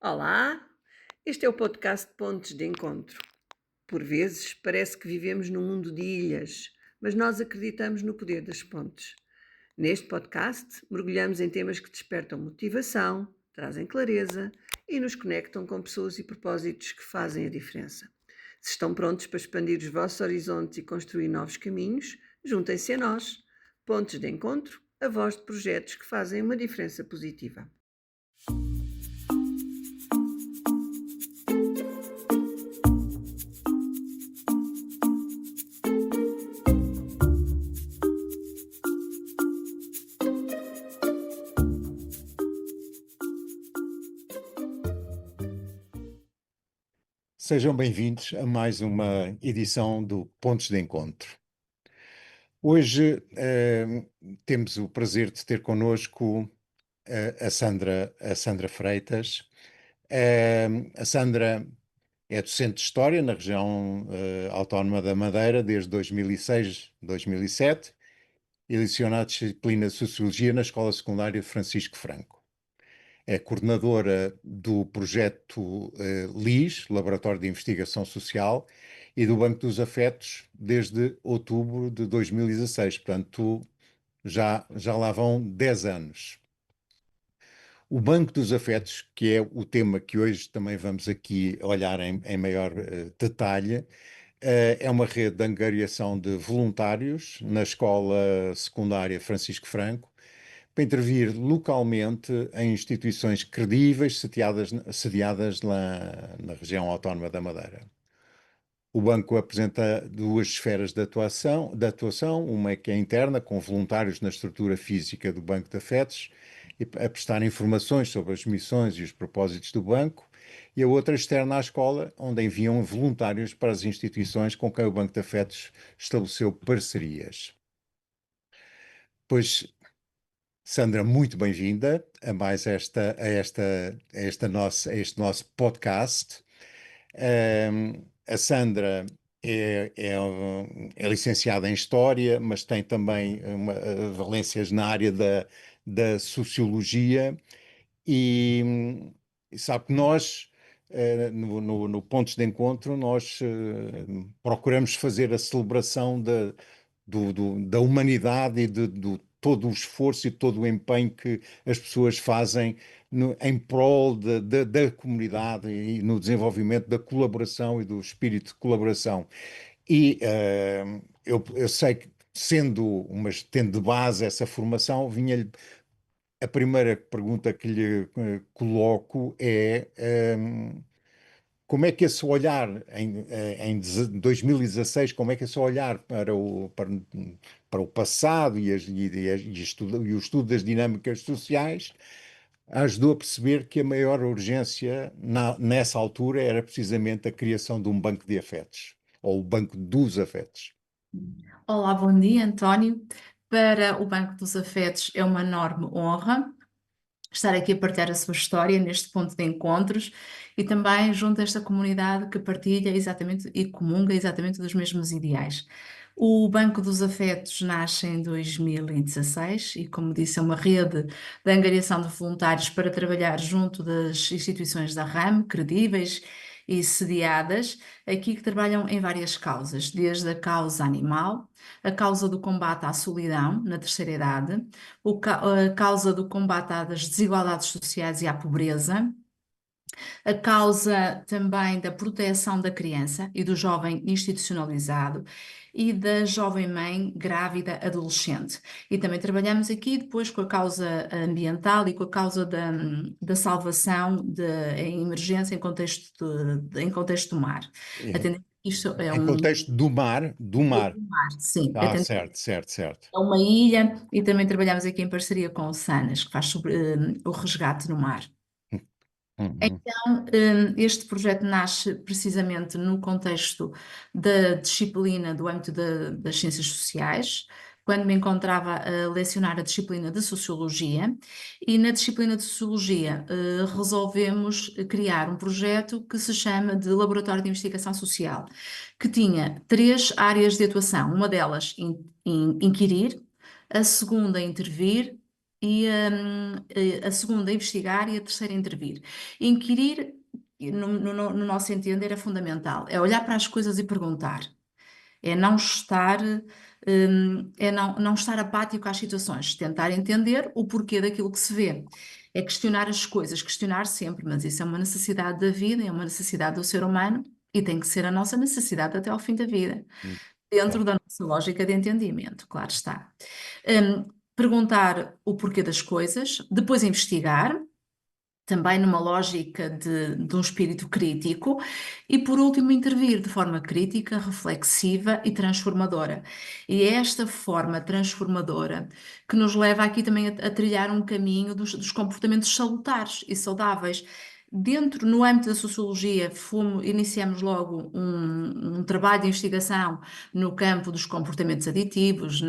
Olá, este é o podcast Pontos de Encontro. Por vezes parece que vivemos num mundo de ilhas, mas nós acreditamos no poder das pontes. Neste podcast, mergulhamos em temas que despertam motivação, trazem clareza e nos conectam com pessoas e propósitos que fazem a diferença. Se estão prontos para expandir os vossos horizontes e construir novos caminhos, juntem-se a nós. Pontos de Encontro, a voz de projetos que fazem uma diferença positiva. Sejam bem-vindos a mais uma edição do Pontos de Encontro. Hoje temos o prazer de ter connosco a Sandra Freitas. A Sandra é docente de História na região autónoma da Madeira desde 2006, 2007 e leciona a disciplina de Sociologia na Escola Secundária Francisco Franco. É coordenadora do projeto LIS, Laboratório de Investigação Social, e do Banco dos Afetos desde outubro de 2016. Portanto, já lá vão 10 anos. O Banco dos Afetos, que é o tema que hoje também vamos aqui olhar em maior detalhe, é uma rede de angariação de voluntários na Escola Secundária Francisco Franco, para intervir localmente em instituições credíveis sediadas na região autónoma da Madeira. O banco apresenta duas esferas de atuação, uma que é interna, com voluntários na estrutura física do Banco de Afetos, a prestar informações sobre as missões e os propósitos do banco, e a outra externa à escola, onde enviam voluntários para as instituições com quem o Banco de Afetos estabeleceu parcerias. Pois, Sandra, muito bem-vinda a mais a este nosso podcast. A Sandra é licenciada em História, mas tem também valências na área da Sociologia e sabe que nós, no Pontos de Encontro, nós procuramos fazer a celebração da humanidade e do todo o esforço e todo o empenho que as pessoas fazem em prol da comunidade e no desenvolvimento da colaboração e do espírito de colaboração. E eu sei que, tendo de base essa formação, a primeira pergunta que lhe coloco é como é que esse olhar, em 2016, como é que esse olhar para o passado e o estudo das dinâmicas sociais ajudou a perceber que a maior urgência nessa altura era precisamente a criação de um banco de afetos, ou o banco dos afetos. Olá, bom dia, António. Para o Banco dos Afetos é uma enorme honra estar aqui a partilhar a sua história neste ponto de encontros e também junto a esta comunidade que partilha exatamente e comunga exatamente dos mesmos ideais. O Banco dos Afetos nasce em 2016 e, como disse, é uma rede de angariação de voluntários para trabalhar junto das instituições da RAM, credíveis e sediadas, aqui que trabalham em várias causas, desde a causa animal, a causa do combate à solidão na terceira idade, a causa do combate às desigualdades sociais e à pobreza, a causa também da proteção da criança e do jovem institucionalizado e da jovem mãe grávida adolescente. E também trabalhamos aqui depois com a causa ambiental e com a causa da salvação em emergência em contexto do mar. Em, Atendendo que isto é em contexto do mar, sim, Ah, certo, certo, certo. é uma ilha e também trabalhamos aqui em parceria com o SANAS, que faz sobre o resgate no mar. Uhum. Então, este projeto nasce precisamente no contexto da disciplina do âmbito das ciências sociais, quando me encontrava a lecionar a disciplina de Sociologia, e na disciplina de Sociologia resolvemos criar um projeto que se chama de Laboratório de Investigação Social, que tinha três áreas de atuação, uma delas inquirir, a segunda intervir e a segunda a investigar e a terceira a intervir. Inquirir, no nosso entender, é fundamental. É olhar para as coisas e perguntar. É não estar, não estar apático às situações, tentar entender o porquê daquilo que se vê. É questionar as coisas, questionar sempre, mas isso é uma necessidade da vida, é uma necessidade do ser humano e tem que ser a nossa necessidade até ao fim da vida, Hum, dentro Claro, da nossa lógica de entendimento, claro está. Perguntar o porquê das coisas, depois investigar, também numa lógica de um espírito crítico, e por último, intervir de forma crítica, reflexiva e transformadora. E é esta forma transformadora que nos leva aqui também a trilhar um caminho dos comportamentos salutares e saudáveis. Dentro, no âmbito da sociologia, iniciamos logo um trabalho de investigação no campo dos comportamentos aditivos,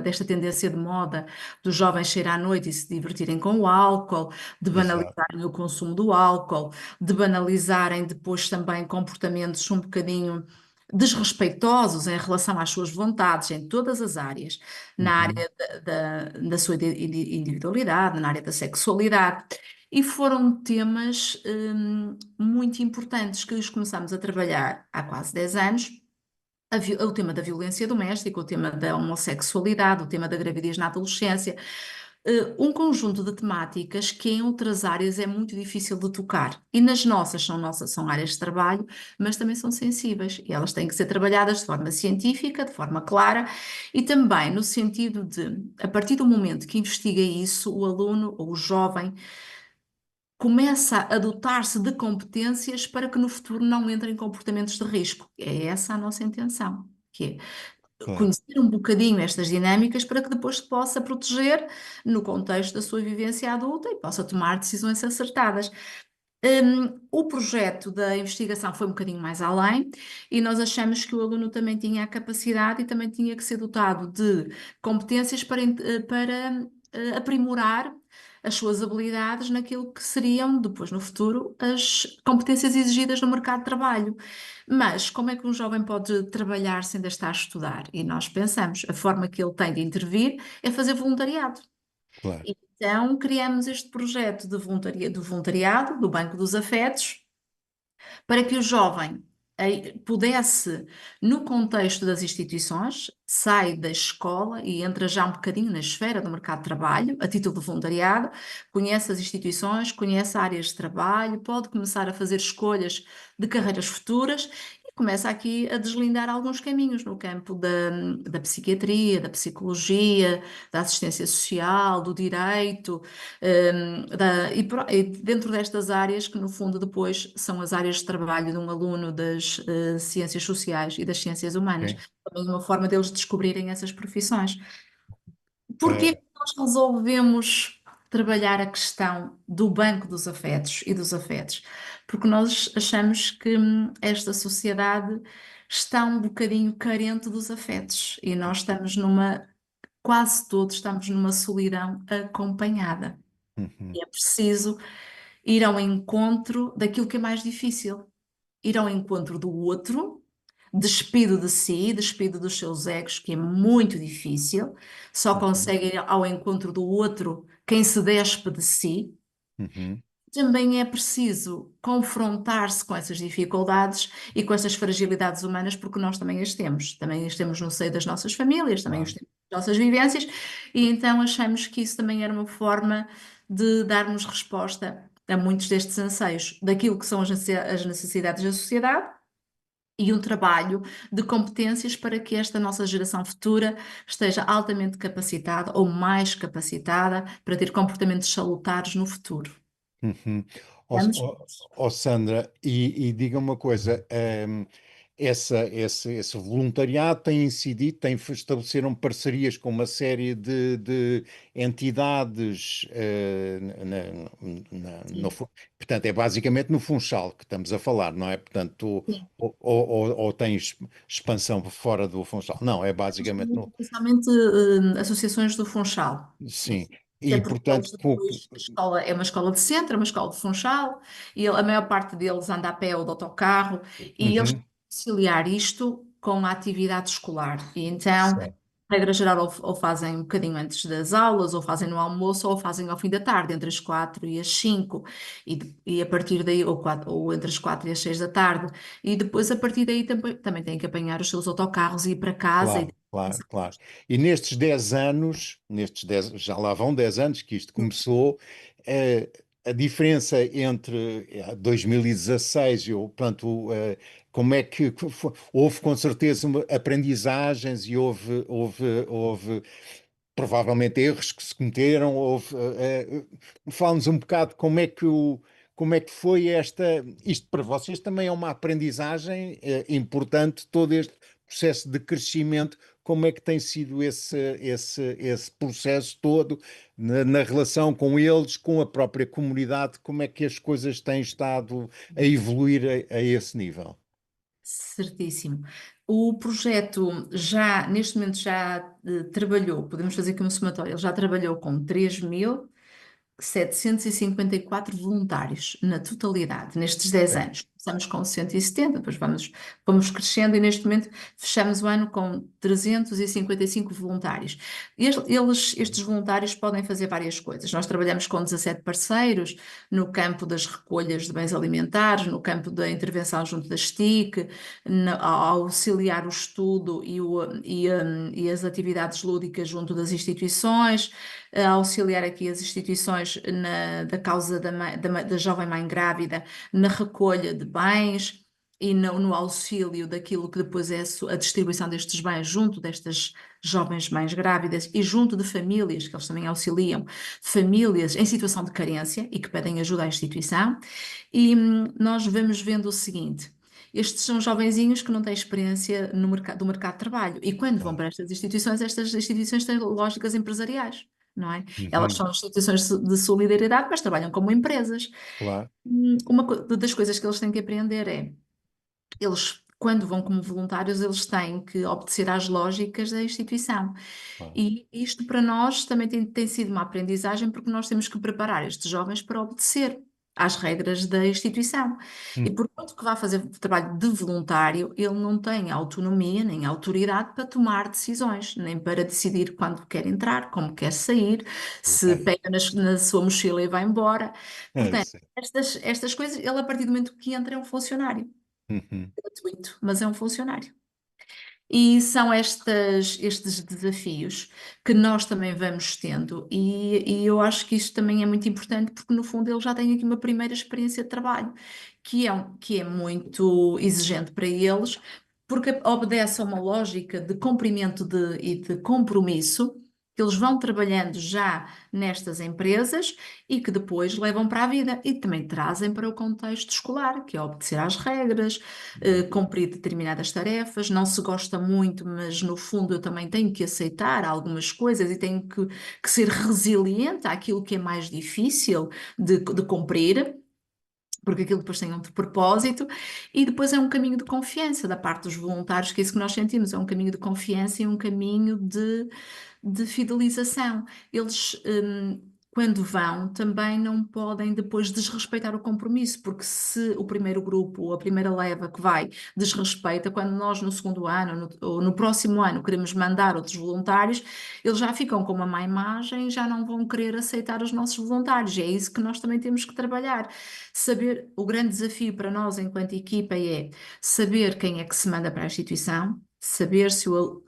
desta tendência de moda dos jovens sair à noite e se divertirem com o álcool, de exato. banalizarem o consumo do álcool, de banalizarem depois também comportamentos um bocadinho desrespeitosos em relação às suas vontades em todas as áreas, na Uhum, área da sua individualidade, na área da sexualidade. E foram temas muito importantes que os começámos a trabalhar há quase 10 anos, o tema da violência doméstica, o tema da homossexualidade, o tema da gravidez na adolescência, um conjunto de temáticas que em outras áreas é muito difícil de tocar. E nas nossas são áreas de trabalho, mas também são sensíveis e elas têm que ser trabalhadas de forma científica, de forma clara e também no sentido de, a partir do momento que investiga isso, o aluno ou o jovem começa a dotar-se de competências para que no futuro não entre em comportamentos de risco. É essa a nossa intenção, que é claro. conhecer um bocadinho estas dinâmicas para que depois se possa proteger no contexto da sua vivência adulta e possa tomar decisões acertadas. O projeto da investigação foi um bocadinho mais além e nós achamos que o aluno também tinha a capacidade e também tinha que ser dotado de competências para aprimorar as suas habilidades naquilo que seriam depois no futuro as competências exigidas no mercado de trabalho. Mas como é que um jovem pode trabalhar sem ainda estar a estudar? E nós pensamos, a forma que ele tem de intervir é fazer voluntariado. Claro. Então, criamos este projeto do voluntariado, do Banco dos Afetos, para que o jovem pudesse, no contexto das instituições, sai da escola e entra já um bocadinho na esfera do mercado de trabalho, a título de voluntariado, conhece as instituições, conhece áreas de trabalho, pode começar a fazer escolhas de carreiras futuras e começa aqui a deslindar alguns caminhos no campo da psiquiatria, da psicologia, da assistência social, do direito, e dentro destas áreas, que no fundo depois são as áreas de trabalho de um aluno das ciências sociais e das ciências humanas, Ok. também uma forma deles descobrirem essas profissões. Porquê Eh, que nós resolvemos trabalhar a questão do banco dos afetos e dos afetos? Porque nós achamos que esta sociedade está um bocadinho carente dos afetos e nós quase todos estamos numa solidão acompanhada. uhum, E é preciso ir ao encontro daquilo que é mais difícil, ir ao encontro do outro, despido de si, despido dos seus egos, que é muito difícil, só uhum, consegue ir ao encontro do outro quem se despe de si. uhum, Também é preciso confrontar-se com essas dificuldades e com essas fragilidades humanas, porque nós também as temos no seio das nossas famílias, também as claro. temos nas nossas vivências, e então achamos que isso também era uma forma de darmos resposta a muitos destes anseios, daquilo que são as necessidades da sociedade e um trabalho de competências para que esta nossa geração futura esteja altamente capacitada ou mais capacitada para ter comportamentos salutares no futuro. Uhum. Ó, Vamos? Sandra, e diga uma coisa, esse voluntariado tem incidido, estabeleceram parcerias com uma série de entidades, Sim, portanto, é basicamente no Funchal que estamos a falar, não é? Portanto, sim. ou tens expansão fora do Funchal? Não, é basicamente no. Principalmente associações do Funchal. Sim, Até e porque portanto, eles depois, a escola é uma escola de centro, é uma escola de Funchal, e a maior parte deles anda a pé ou de autocarro, e eles têm uhum, que conciliar isto com a atividade escolar. E então certo. regra geral, ou fazem um bocadinho antes das aulas, ou fazem no almoço, ou fazem ao fim da tarde, entre as 4 e as 5, e a partir daí, ou entre as 4 e as 6 da tarde, e depois a partir daí também têm que apanhar os seus autocarros e ir para casa. Claro, claro, claro. E nestes 10 anos, já lá vão 10 anos que isto começou, a diferença entre 2016 e, portanto, como é que houve com certeza aprendizagens e houve provavelmente erros que se cometeram. Fala-nos um bocado como é que foi isto para vocês também é uma aprendizagem importante, todo este processo de crescimento, como é que tem sido esse processo todo na relação com eles, com a própria comunidade, como é que as coisas têm estado a evoluir a esse nível? Certíssimo. O projeto já, neste momento, já trabalhou, podemos fazer aqui um somatório, ele já trabalhou com 3.754 voluntários na totalidade, nestes 10 Ok. anos. Começamos com 170, depois vamos crescendo e neste momento fechamos o ano com 355 voluntários. Estes voluntários podem fazer várias coisas. Nós trabalhamos com 17 parceiros no campo das recolhas de bens alimentares, no campo da intervenção junto da STIC, a auxiliar o estudo e as atividades lúdicas junto das instituições, a auxiliar aqui as instituições da causa da jovem mãe grávida na recolha de bens e no auxílio daquilo que depois é a distribuição destes bens junto destas jovens mães grávidas e junto de famílias, que eles também auxiliam, famílias em situação de carência e que pedem ajuda à instituição. E nós vamos vendo o seguinte. Estes são jovenzinhos que não têm experiência do mercado de trabalho e quando vão Claro. para estas instituições têm lógicas empresariais, não é? Elas Uhum. são instituições de solidariedade, mas trabalham como empresas. Claro, Das coisas que eles têm que aprender é, eles, quando vão como voluntários, eles têm que obedecer às lógicas da instituição. claro. E isto para nós também tem sido uma aprendizagem, porque nós temos que preparar estes jovens para obedecer às regras da instituição. E por muito que vá fazer trabalho de voluntário, ele não tem autonomia nem autoridade para tomar decisões, nem para decidir quando quer entrar, como quer sair, se Ok. pega na sua mochila e vai embora. Portanto, Sim. estas coisas, ele a partir do momento que entra é um funcionário Uhum. gratuito, mas é um funcionário. E são estes desafios que nós também vamos tendo, e eu acho que isto também é muito importante, porque no fundo ele já tem aqui uma primeira experiência de trabalho, que é muito exigente para eles, porque obedece a uma lógica de cumprimento e de compromisso, que eles vão trabalhando já nestas empresas e que depois levam para a vida e também trazem para o contexto escolar, que é obedecer às regras, cumprir determinadas tarefas, não se gosta muito, mas no fundo eu também tenho que aceitar algumas coisas e tenho que ser resiliente àquilo que é mais difícil de cumprir. Porque aquilo depois tem outro propósito, e depois é um caminho de confiança da parte dos voluntários, que é isso que nós sentimos, é um caminho de confiança e um caminho de fidelização. Eles, quando vão, também não podem depois desrespeitar o compromisso, porque se o primeiro grupo ou a primeira leva que vai desrespeita, quando nós no segundo ano ou no próximo ano queremos mandar outros voluntários, eles já ficam com uma má imagem e já não vão querer aceitar os nossos voluntários. É isso que nós também temos que trabalhar. Saber, o grande desafio para nós enquanto equipa é saber quem é que se manda para a instituição, saber se o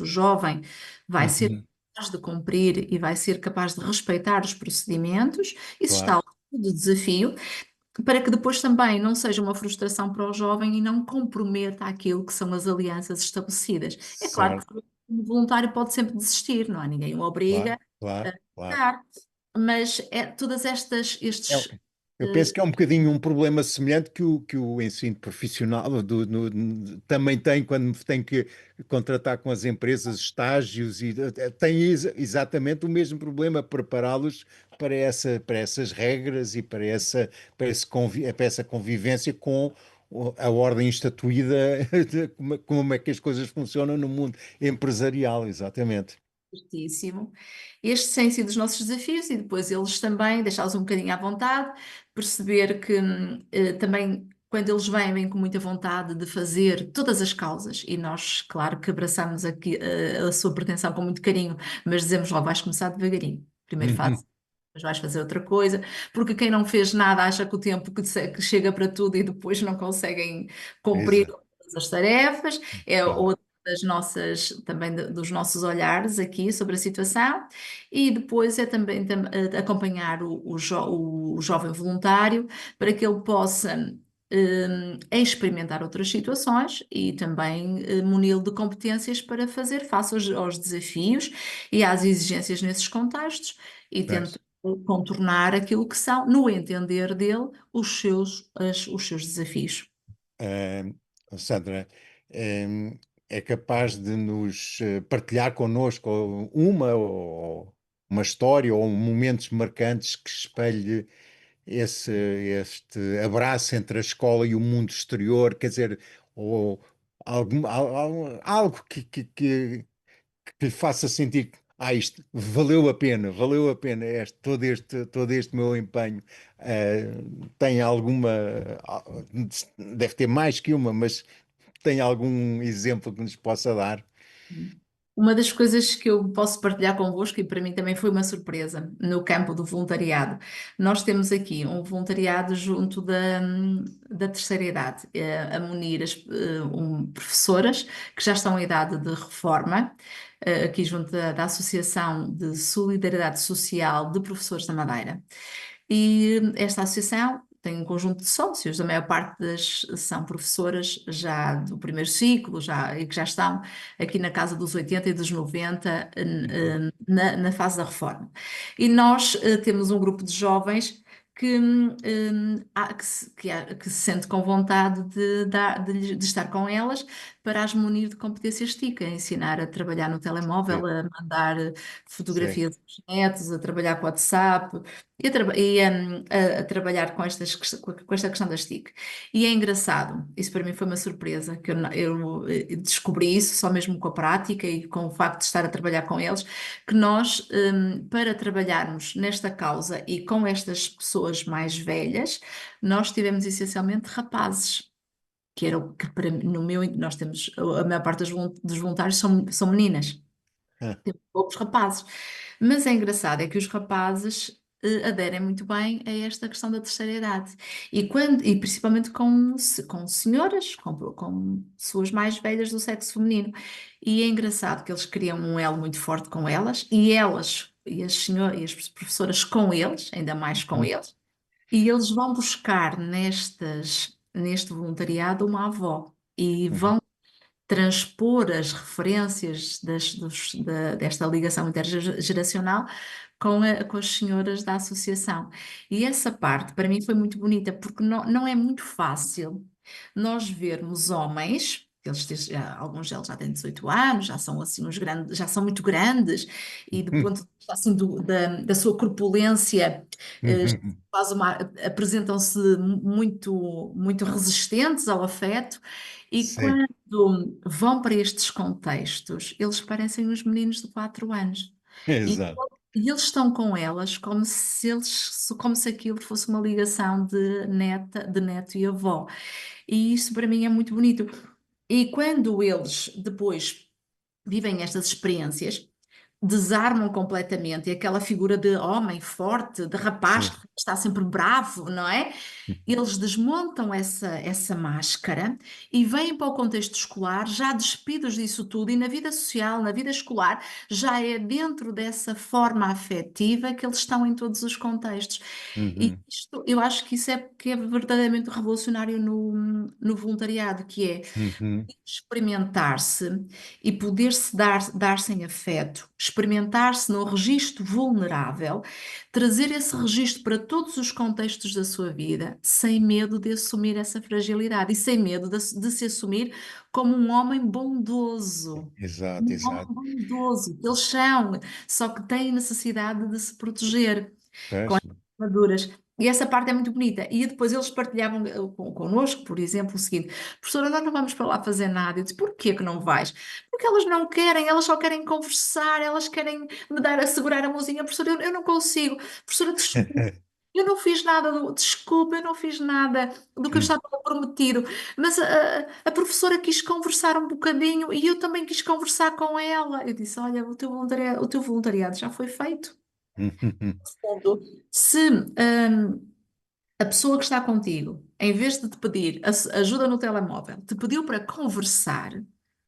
jovem vai ser Uhum. capaz de cumprir e vai ser capaz de respeitar os procedimentos. Isso está Claro, ao lado do desafio, para que depois também não seja uma frustração para o jovem e não comprometa aquilo que são as alianças estabelecidas. É claro certo, que o voluntário pode sempre desistir, não é? Ninguém o claro, obriga claro, a claro. ficar, mas todas É, estes. eu penso que é um bocadinho um problema semelhante que o ensino profissional também tem quando tem que contratar com as empresas estágios e tem exatamente o mesmo problema, prepará-los para essas regras e para essa convivência com a ordem instituída, de como é que as coisas funcionam no mundo empresarial, exatamente. Certíssimo. Estes têm sido os nossos desafios e depois eles também, deixá-los um bocadinho à vontade, perceber que também quando eles vêm com muita vontade de fazer todas as causas, e nós, claro, que abraçamos aqui a sua pretensão com muito carinho, mas dizemos logo, vais começar devagarinho. Primeiro faz, Uhum. depois vais fazer outra coisa, porque quem não fez nada acha que o tempo que chega para tudo e depois não conseguem cumprir Exato. todas as tarefas, é Claro. outra das nossas, também dos nossos olhares aqui sobre a situação, e depois é também acompanhar o jovem voluntário para que ele possa experimentar outras situações e também muni-lo de competências para fazer face aos desafios e às exigências nesses contextos e Pois. tentar contornar aquilo que são, no entender dele, os seus desafios. Ahm, Sandra, ahm, é capaz de nos partilhar connosco uma história ou momentos marcantes que espelhe este abraço entre a escola e o mundo exterior, quer dizer, ou algo que lhe faça sentir, isto valeu a pena todo este meu empenho. Tem alguma, ah, deve ter mais que uma, mas tem algum exemplo que nos possa dar? Uma das coisas que eu posso partilhar convosco, e para mim também foi uma surpresa, no campo do voluntariado, nós temos aqui um voluntariado junto da terceira idade, a munir professoras que já estão em idade de reforma, aqui junto da Associação de Solidariedade Social de Professores da Madeira. E esta associação tem um conjunto de sócios, a maior parte são professoras já do primeiro ciclo, e que já estão aqui na casa dos 80 e dos 90, Uhum. na fase da reforma. E nós temos um grupo de jovens que se sente com vontade de estar com elas para as munir de competências TIC, a ensinar a trabalhar no Sim, telemóvel, a mandar sim, fotografias aos netos, a trabalhar com o WhatsApp e a trabalhar com esta questão das TIC. E é engraçado, isso para mim foi uma surpresa, que eu descobri isso só mesmo com a prática e com o facto de estar a trabalhar com eles, que nós, para trabalharmos nesta causa e com estas pessoas mais velhas, nós tivemos essencialmente rapazes. Que era o que no meu, nós temos, a maior parte dos voluntários são meninas, ah, temos poucos rapazes. Mas é engraçado, é que os rapazes aderem muito bem a esta questão da terceira idade. E principalmente com senhoras, com pessoas mais velhas do sexo feminino. E é engraçado que eles criam um elo muito forte com elas, e elas, e as senhoras, e as professoras com eles, ainda mais com uhum, eles, e eles vão buscar neste voluntariado uma avó. E uhum, vão transpor as referências desta ligação intergeracional com as senhoras da associação. E essa parte, para mim, foi muito bonita, porque não é muito fácil nós vermos homens. Alguns deles já têm 18 anos, já são assim uns grandes, já são muito grandes, e do uhum, ponto de vista assim, da sua corpulência, uhum. apresentam-se muito, muito resistentes ao afeto, e Sim, quando vão para estes contextos, eles parecem uns meninos de 4 anos. E, exato. e eles estão com elas como se aquilo fosse uma ligação de neto e avó. E isso para mim é muito bonito. E quando eles depois vivem estas experiências, desarmam completamente e aquela figura de homem forte, de rapaz Sim. que está sempre bravo, não é? Eles desmontam essa máscara e vêm para o contexto escolar já despidos disso tudo, e na vida social, na vida escolar, já é dentro dessa forma afetiva que eles estão em todos os contextos. E Uhum, eu acho que isso é que é verdadeiramente revolucionário no voluntariado, que é uhum, experimentar-se e poder-se dar-se em afeto, experimentar-se num registro vulnerável, trazer esse registro para todos os contextos da sua vida, sem medo de assumir essa fragilidade e sem medo de se assumir como um homem bondoso. exato, Um homem exato. bondoso, que eles são, só que têm necessidade de se proteger com Pois. as armaduras. E essa parte é muito bonita. E depois eles partilhavam connosco, por exemplo, o seguinte: professora, nós não vamos para lá fazer nada. Eu disse: porquê que não vais? Porque elas não querem, elas só querem conversar, elas querem me dar a segurar a mãozinha. Professora, eu não consigo. Professora, eu não fiz nada, desculpa, eu não fiz nada do que eu Hum. estava prometido, mas a professora quis conversar um bocadinho e eu também quis conversar com ela. Eu disse, olha, o teu voluntariado já foi feito. Fundo, se a pessoa que está contigo, em vez de te pedir ajuda no telemóvel, te pediu para conversar,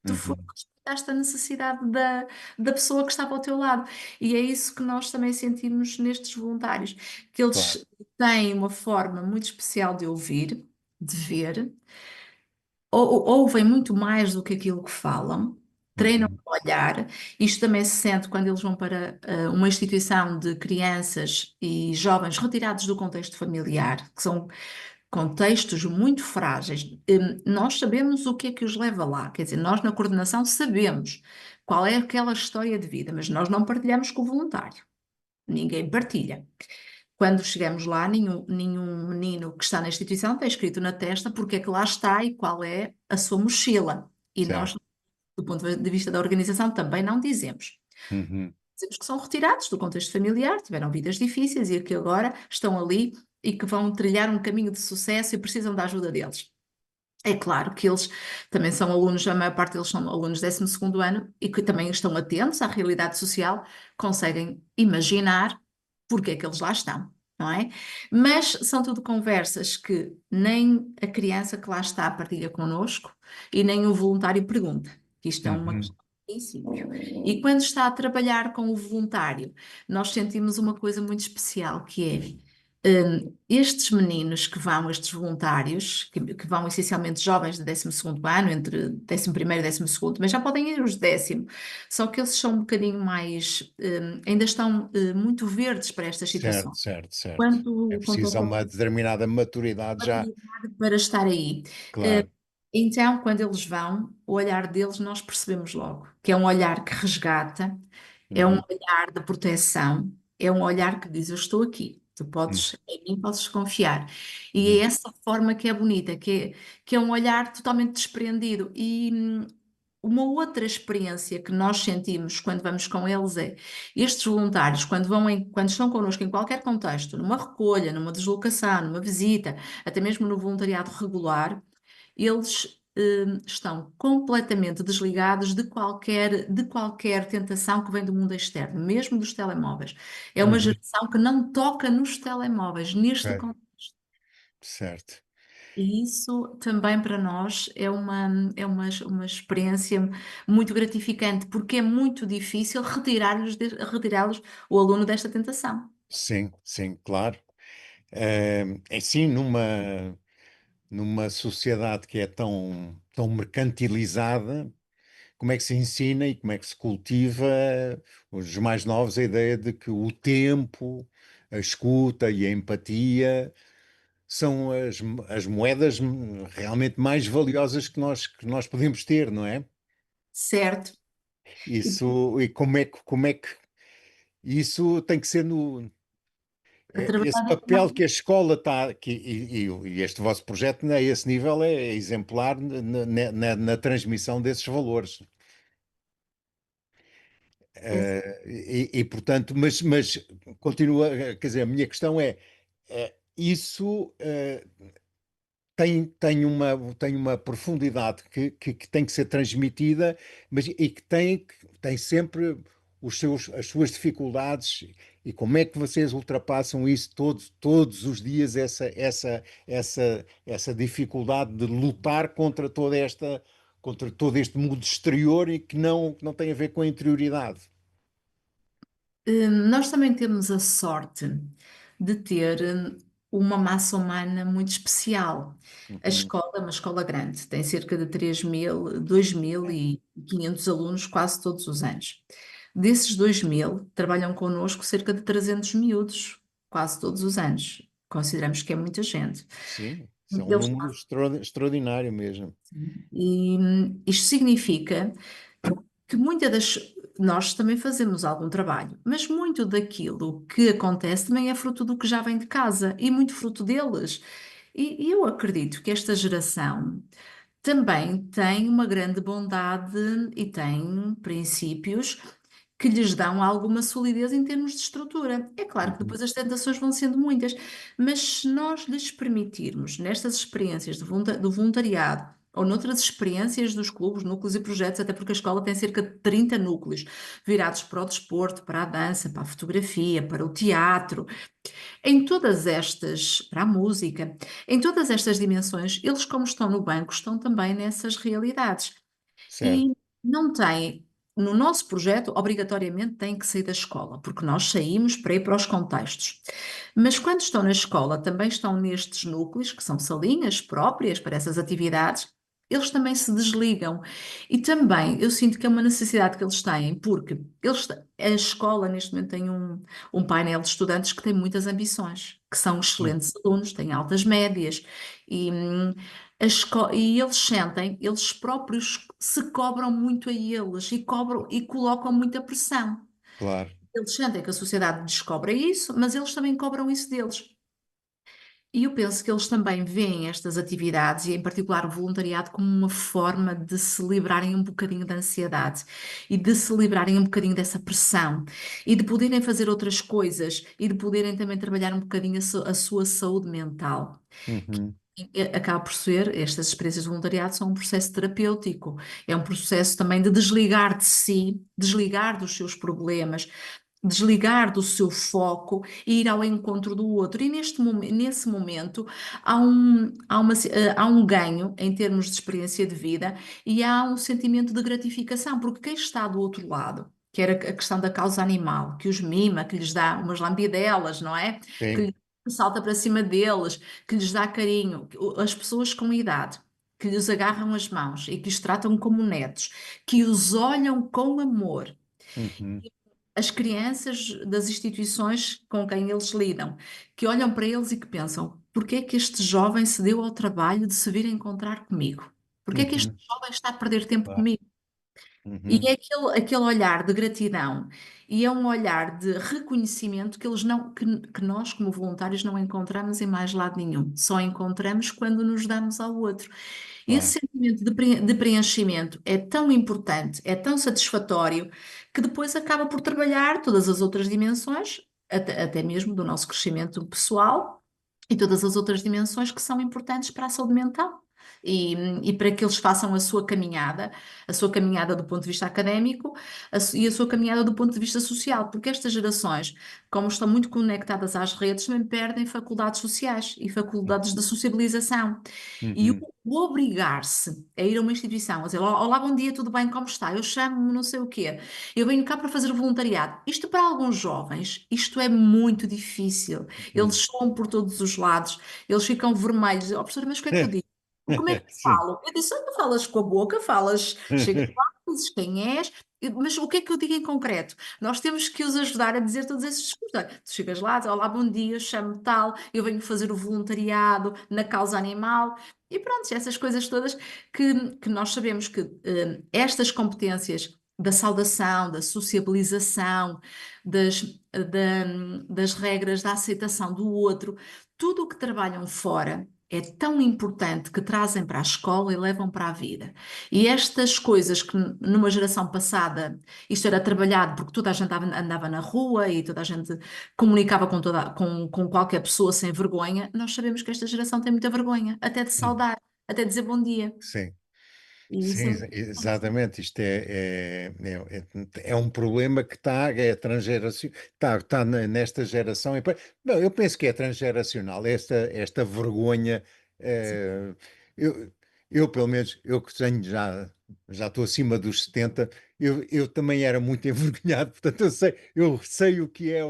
tu Uhum. respeitaste a necessidade da pessoa que estava ao teu lado. E é isso que nós também sentimos nestes voluntários, que Claro. eles têm uma forma muito especial de ouvir, de ver, ouvem muito mais do que aquilo que falam, treinam Uhum. o olhar. Isto também se sente quando eles vão para uma instituição de crianças e jovens retirados do contexto familiar, que são contextos muito frágeis. Nós sabemos o que é que os leva lá, quer dizer, nós na coordenação sabemos qual é aquela história de vida, mas nós não partilhamos com o voluntário. Ninguém partilha. Quando chegamos lá, nenhum menino que está na instituição tem escrito na testa porque é que lá está e qual é a sua mochila. E nós, Certo. do ponto de vista da organização, também não dizemos. Uhum. Dizemos que são retirados do contexto familiar, tiveram vidas difíceis e que agora estão ali e que vão trilhar um caminho de sucesso e precisam da ajuda deles. É claro que eles também são alunos, a maior parte deles são alunos de 12º ano e que também estão atentos à realidade social, conseguem imaginar porque é que eles lá estão, não é? Mas são tudo conversas que nem a criança que lá está partilha connosco e nem o voluntário pergunta, que isto é uma Uhum. questão de princípio. E quando está a trabalhar com o voluntário, nós sentimos uma coisa muito especial, que é estes meninos que vão, estes voluntários, que vão essencialmente jovens de 12º ano, entre 11º e 12º, mas já podem ir os 10º, só que eles são um bocadinho mais, ainda estão muito verdes para estas Certo, situações. certo, certo. É Quanto preciso uma determinada maturidade já, maturidade para estar aí. claro. Então, quando eles vão, o olhar deles nós percebemos logo, que é um olhar que resgata, é um Uhum. olhar de proteção, é um olhar que diz: eu estou aqui, tu Uhum. podes, em mim podes confiar. E Uhum. é essa forma que é bonita, que é um olhar totalmente desprendido. E uma outra experiência que nós sentimos quando vamos com eles é estes voluntários, quando estão connosco em qualquer contexto, numa recolha, numa deslocação, numa visita, até mesmo no voluntariado regular, eles estão completamente desligados de qualquer tentação que vem do mundo externo, mesmo dos telemóveis. É uma Uhum. geração que não toca nos telemóveis, neste Ok, contexto. certo. E isso também para nós é uma experiência muito gratificante, porque é muito difícil retirá-los o aluno desta tentação. Sim, sim, claro. É sim, numa sociedade que é tão mercantilizada, como é que se ensina e como é que se cultiva os mais novos a ideia de que o tempo, a escuta e a empatia são as moedas realmente mais valiosas que nós podemos ter, não é? Certo? E Isso, e como é que isso tem que ser a esse trabalhar desta papel maneira. que a escola está, e este vosso projeto, a esse nível, é exemplar na transmissão desses valores. Portanto, mas continua, quer dizer, a minha questão é, isso tem uma profundidade que tem que ser transmitida, mas e que tem sempre as suas dificuldades, e como é que vocês ultrapassam isso todos os dias, essa dificuldade de lutar contra todo este mundo exterior e que não tem a ver com a interioridade. Nós também temos a sorte de ter uma massa humana muito especial. A Uhum. escola é uma escola grande, tem cerca de 3.000, 2.500 alunos quase todos os anos. Desses 2.000, trabalham connosco cerca de 300 miúdos quase todos os anos. Consideramos que é muita gente. Sim, isso é um Eles número extraordinário mesmo. E isto significa que nós também fazemos algum trabalho, mas muito daquilo que acontece também é fruto do que já vem de casa e muito fruto deles. E eu acredito que esta geração também tem uma grande bondade e tem princípios que lhes dão alguma solidez em termos de estrutura. É claro que Uhum. depois as tentações vão sendo muitas, mas se nós lhes permitirmos, nestas experiências do voluntariado, ou noutras experiências dos clubes, núcleos e projetos, até porque a escola tem cerca de 30 núcleos virados para o desporto, para a dança, para a fotografia, para o teatro, em todas estas, para a música, em todas estas dimensões, eles, como estão no banco, estão também nessas realidades. Certo. E não têm, no nosso projeto, obrigatoriamente têm que sair da escola, porque nós saímos para ir para os contextos. Mas quando estão na escola, também estão nestes núcleos, que são salinhas próprias para essas atividades, eles também se desligam. E também eu sinto que é uma necessidade que eles têm, porque a escola neste momento tem um painel de estudantes que tem muitas ambições, que são Hum. excelentes alunos, têm altas médias, e, e eles sentem, eles próprios se cobram muito a eles e cobram e colocam muita pressão. Claro. Eles sentem que a sociedade descobre isso, mas eles também cobram isso deles. E eu penso que eles também veem estas atividades, e em particular o voluntariado, como uma forma de se livrarem um bocadinho da ansiedade e de se livrarem um bocadinho dessa pressão e de poderem fazer outras coisas e de poderem também trabalhar um bocadinho a sua saúde mental. Uhum. Acaba por ser, estas experiências de voluntariado são um processo terapêutico, é um processo também de desligar de si, desligar dos seus problemas, desligar do seu foco e ir ao encontro do outro. E nesse momento há um ganho em termos de experiência de vida e há um sentimento de gratificação, porque quem está do outro lado, que era a questão da causa animal, que os mima, que lhes dá umas lambidelas, não é? Sim. Que salta para cima deles, que lhes dá carinho, as pessoas com idade. Que lhes agarram as mãos e que os tratam como netos, que os olham com amor, Uhum. as crianças das instituições com quem eles lidam, que olham para eles e que pensam: porque é que este jovem se deu ao trabalho de se vir encontrar comigo? Porque é que este Uhum. jovem está a perder tempo Claro. comigo? E Uhum. é aquele olhar de gratidão e é um olhar de reconhecimento que eles não, que nós, como voluntários, não encontramos em mais lado nenhum. Só encontramos quando nos damos ao outro. E Claro. esse sentimento de preenchimento é tão importante, é tão satisfatório, que depois acaba por trabalhar todas as outras dimensões, até mesmo do nosso crescimento pessoal e todas as outras dimensões que são importantes para a saúde mental. E para que eles façam a sua caminhada do ponto de vista académico, e a sua caminhada do ponto de vista social, porque estas gerações, como estão muito conectadas às redes, também perdem faculdades sociais e faculdades de sociabilização. E Uhum. o obrigar-se a ir a uma instituição, a dizer: Olá, bom dia, tudo bem, como está? Eu chamo-me não sei o quê, eu venho cá para fazer voluntariado. Isto para alguns jovens, isto é muito difícil. Eles Uhum. soam por todos os lados, eles ficam vermelhos. Oh, professora, mas o que é que eu digo? Como é que Sim. falo? Eu disse: "Tu falas com a boca, falas, chegas lá, dizes quem és, mas o que é que eu digo em concreto? Nós temos que os ajudar a dizer todos esses discursos. Olha, tu chegas lá, dizes: Olá, bom dia, chamo-me tal, eu venho fazer o voluntariado na causa animal. E pronto, essas coisas todas que nós sabemos que estas competências da saudação, da sociabilização, das regras da aceitação do outro, tudo o que trabalham fora é tão importante, que trazem para a escola e levam para a vida. E estas coisas que numa geração passada isto era trabalhado porque toda a gente andava na rua e toda a gente comunicava com qualquer pessoa sem vergonha, nós sabemos que esta geração tem muita vergonha, até de Uhum. saudar, até de dizer bom dia. Sim. E Sim, isso é muito importante. exatamente. Isto é um problema que é transgeracional, está nesta geração. Não, eu penso que é transgeracional, esta vergonha. Sim, eh, eu, eu, pelo menos, eu que tenho já estou acima dos 70, eu também era muito envergonhado, portanto, eu sei o que é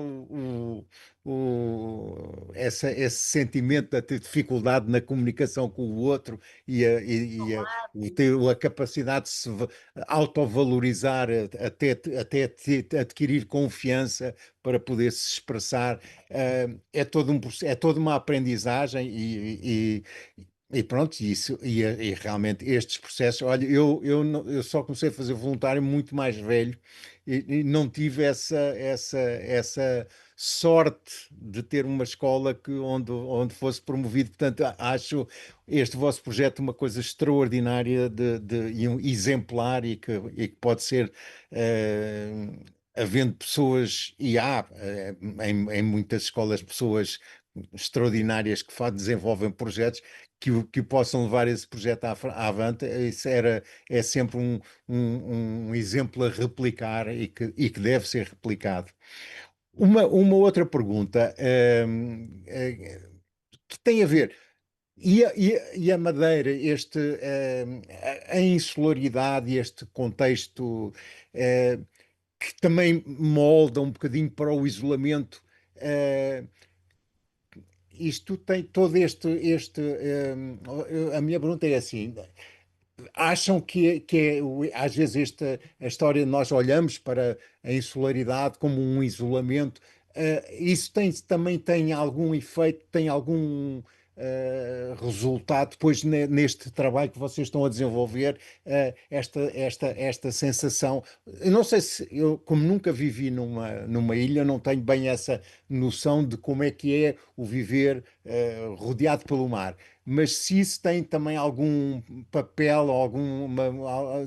esse sentimento de ter dificuldade na comunicação com o outro ter a capacidade de se autovalorizar, até adquirir confiança para poder se expressar. É toda uma aprendizagem e pronto, e realmente estes processos. Olha, eu só comecei a fazer voluntário muito mais velho e não tive essa sorte de ter uma escola onde fosse promovido. Portanto, acho este vosso projeto uma coisa extraordinária e exemplar e que pode ser. eh, havendo pessoas, e há em muitas escolas pessoas extraordinárias que desenvolvem projetos que possam levar esse projeto avante, isso é sempre um exemplo a replicar e que deve ser replicado. Uma outra pergunta que tem a ver, e a Madeira, a insularidade, este contexto que também molda um bocadinho para o isolamento. eh, Isto tem todo a minha pergunta é assim: acham às vezes a história, nós olhamos para a insularidade como um isolamento, isso também tem algum efeito, tem algum resultado depois neste trabalho que vocês estão a desenvolver, esta sensação? Eu não sei se eu, como nunca vivi numa ilha, não tenho bem essa noção de como é que é o viver rodeado pelo mar, mas se isso tem também algum papel,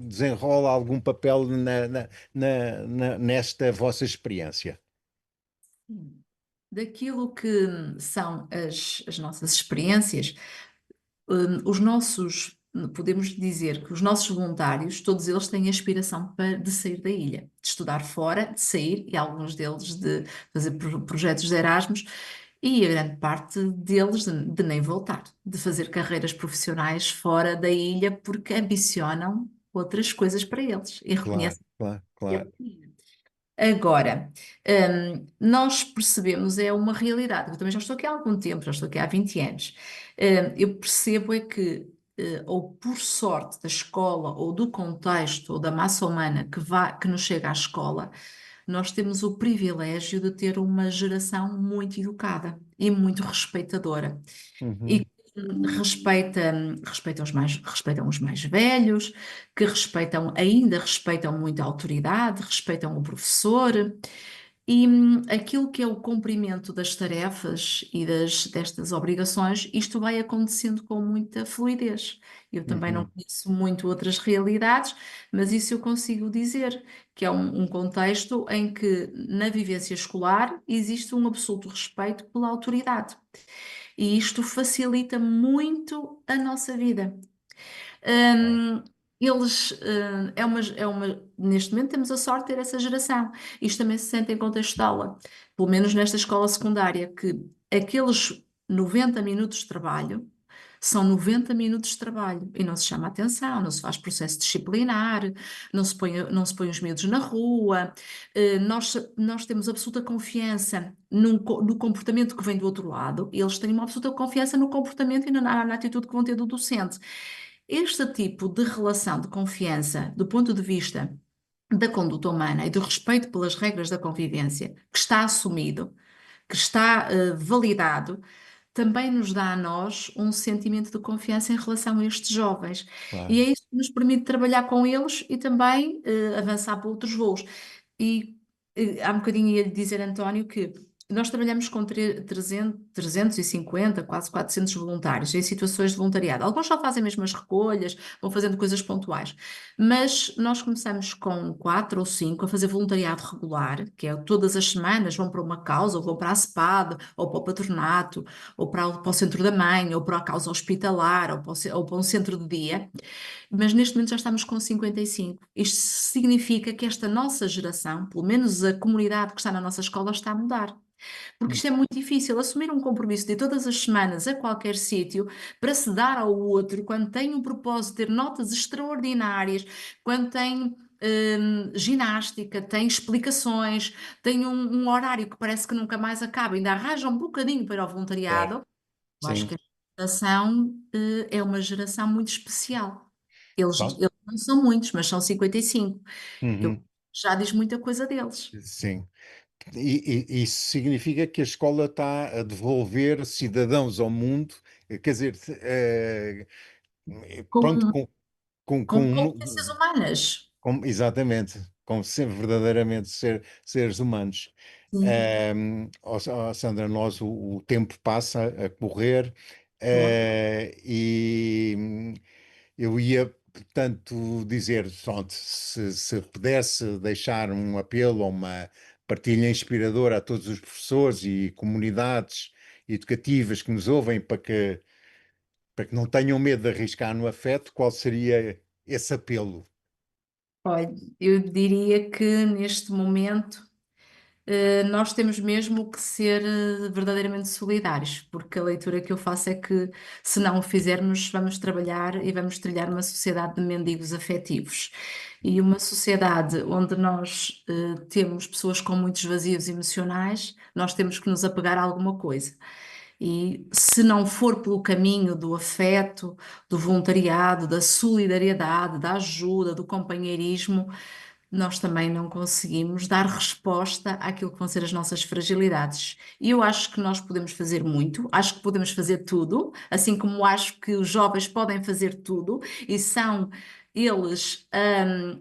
desenrola algum papel nesta vossa experiência. Daquilo que são as nossas experiências, podemos dizer que os nossos voluntários, todos eles têm aspiração de sair da ilha, de estudar fora, de sair, e alguns deles de fazer projetos de Erasmus, e a grande parte deles de nem voltar, de fazer carreiras profissionais fora da ilha, porque ambicionam outras coisas para eles e Claro, reconhecem claro, que claro. agora, nós percebemos, é uma realidade. Eu também já estou aqui há algum tempo, já estou aqui há 20 anos. Eu percebo é que, ou por sorte da escola, ou do contexto, ou da massa humana que nos chega à escola, nós temos o privilégio de ter uma geração muito educada e muito respeitadora. E Uhum, respeitam os mais velhos, que ainda respeitam muito a autoridade, respeitam o professor, e aquilo que é o cumprimento das tarefas e destas obrigações, isto vai acontecendo com muita fluidez. Eu também não uhum, conheço muito outras realidades, mas isso eu consigo dizer, que é um contexto em que, na vivência escolar, existe um absoluto respeito pela autoridade. E isto facilita muito a nossa vida. claro, Hum, neste momento temos a sorte de ter essa geração. Isto também se sente em contexto de aula, pelo menos nesta escola secundária, que aqueles 90 minutos de trabalho são 90 minutos de trabalho e não se chama atenção, não se faz processo disciplinar, não se põe os miúdos na rua. Nós temos absoluta confiança no comportamento que vem do outro lado, e eles têm uma absoluta confiança no comportamento e na atitude que vão ter do docente. Este tipo de relação de confiança, do ponto de vista da conduta humana e do respeito pelas regras da convivência, que está assumido, que está validado, também nos dá a nós um sentimento de confiança em relação a estes jovens. E claro. é isso que nos permite trabalhar com eles e também avançar para outros voos. E há um bocadinho ia dizer, António, que nós trabalhamos com 350, quase 400 voluntários em situações de voluntariado. Alguns só fazem mesmo as recolhas, vão fazendo coisas pontuais, mas nós começamos com 4 ou 5 a fazer voluntariado regular, que é todas as semanas vão para uma causa, ou vão para a CEPAD, ou para o patronato, ou para o centro da mãe, ou para a causa hospitalar, ou para um centro de dia, mas neste momento já estamos com 55. Isto significa que esta nossa geração, pelo menos a comunidade que está na nossa escola, está a mudar. Porque isto é muito difícil, assumir um compromisso de todas as semanas a qualquer sítio para se dar ao outro, quando tem um propósito de ter notas extraordinárias, quando tem ginástica, tem explicações, tem um horário que parece que nunca mais acaba, ainda arranja um bocadinho para o Certo. voluntariado. Eu acho Sim. que a geração é uma geração muito especial. Eles, Bom, eles não são muitos, mas são 55, que uhum, já diz muita coisa deles. sim. Isso significa que a escola está a devolver cidadãos ao mundo, quer dizer, pronto, Com, com com competências humanas. exatamente, como ser verdadeiramente seres humanos. Sim, Sandra, o tempo passa a correr, claro. e eu ia portanto, dizer, pronto, se pudesse deixar um apelo ou uma partilha inspiradora a todos os professores e comunidades educativas que nos ouvem para que não tenham medo de arriscar no afeto, qual seria esse apelo? Olha, eu diria que neste momento nós temos mesmo que ser verdadeiramente solidários, porque a leitura que eu faço é que, se não o fizermos, vamos trabalhar e vamos trilhar uma sociedade de mendigos afetivos. E uma sociedade onde nós temos pessoas com muitos vazios emocionais, nós temos que nos apegar a alguma coisa. E se não for pelo caminho do afeto, do voluntariado, da solidariedade, da ajuda, do companheirismo, nós também não conseguimos dar resposta àquilo que vão ser as nossas fragilidades. E eu acho que nós podemos fazer muito, acho que podemos fazer tudo, assim como acho que os jovens podem fazer tudo e são eles,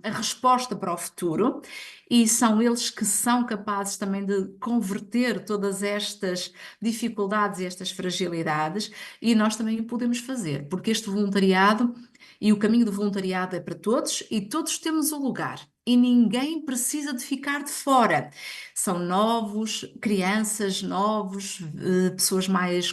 a resposta para o futuro. E são eles que são capazes também de converter todas estas dificuldades e estas fragilidades, e nós também o podemos fazer, porque este voluntariado e o caminho do voluntariado é para todos e todos temos um lugar. E ninguém precisa de ficar de fora. São novos, crianças, novos, pessoas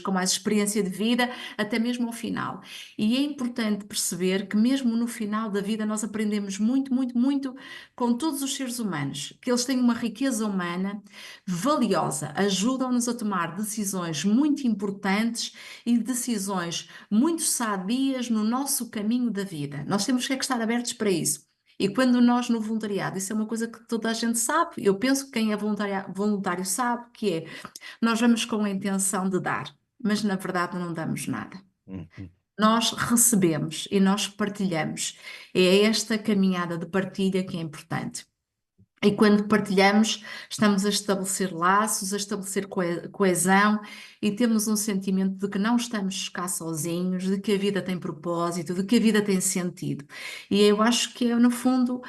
com mais experiência de vida, até mesmo ao final. E é importante perceber que mesmo no final da vida nós aprendemos muito, muito, muito com todos os seres humanos, que eles têm uma riqueza humana valiosa, ajudam-nos a tomar decisões muito importantes e decisões muito sadias no nosso caminho da vida. Nós temos que estar abertos para isso. E quando nós no voluntariado, isso é uma coisa que toda a gente sabe, eu penso que quem é voluntário sabe, que é, nós vamos com a intenção de dar, mas na verdade não damos nada. Uhum. Nós recebemos e nós partilhamos. É esta caminhada de partilha que é importante. E quando partilhamos, estamos a estabelecer laços, a estabelecer coesão e temos um sentimento de que não estamos cá sozinhos, de que a vida tem propósito, de que a vida tem sentido. E eu acho que é, no fundo,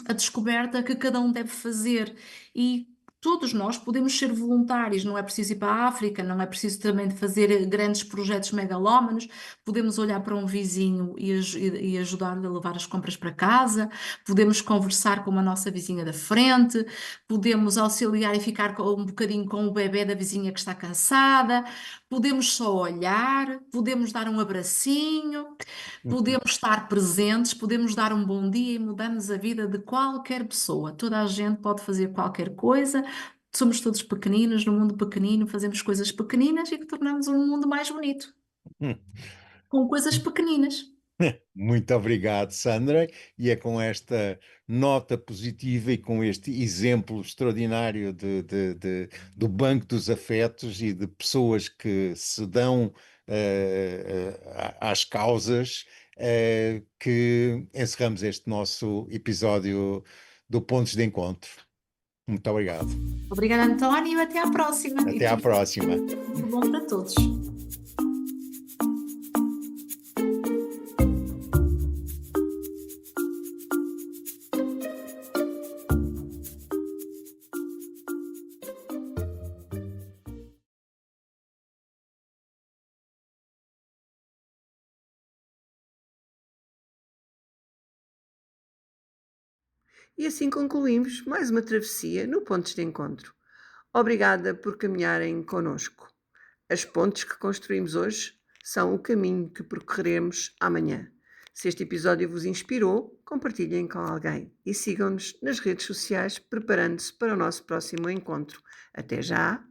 a descoberta que cada um deve fazer. E todos nós podemos ser voluntários, não é preciso ir para a África, não é preciso também de fazer grandes projetos megalómanos, podemos olhar para um vizinho e ajudar-lhe a levar as compras para casa. Podemos conversar com uma nossa vizinha da frente, podemos auxiliar e ficar um bocadinho com o bebé da vizinha que está cansada, podemos só olhar, podemos dar um abracinho, podemos estar presentes, podemos dar um bom dia e mudamos a vida de qualquer pessoa. Toda a gente pode fazer qualquer coisa. Somos todos pequeninos, no mundo pequenino, fazemos coisas pequeninas e que tornamos um mundo mais bonito, com coisas pequeninas. Muito obrigado, Sandra. E é com esta nota positiva e com este exemplo extraordinário do Banco dos Afetos e de pessoas que se dão às causas que encerramos este nosso episódio do Pontos de Encontro. Muito obrigado. Obrigada, António, e até à próxima. Até à próxima. Tudo bom para todos. E assim concluímos mais uma travessia no Pontos de Encontro. Obrigada por caminharem connosco. As pontes que construímos hoje são o caminho que percorreremos amanhã. Se este episódio vos inspirou, compartilhem com alguém e sigam-nos nas redes sociais preparando-se para o nosso próximo encontro. Até já!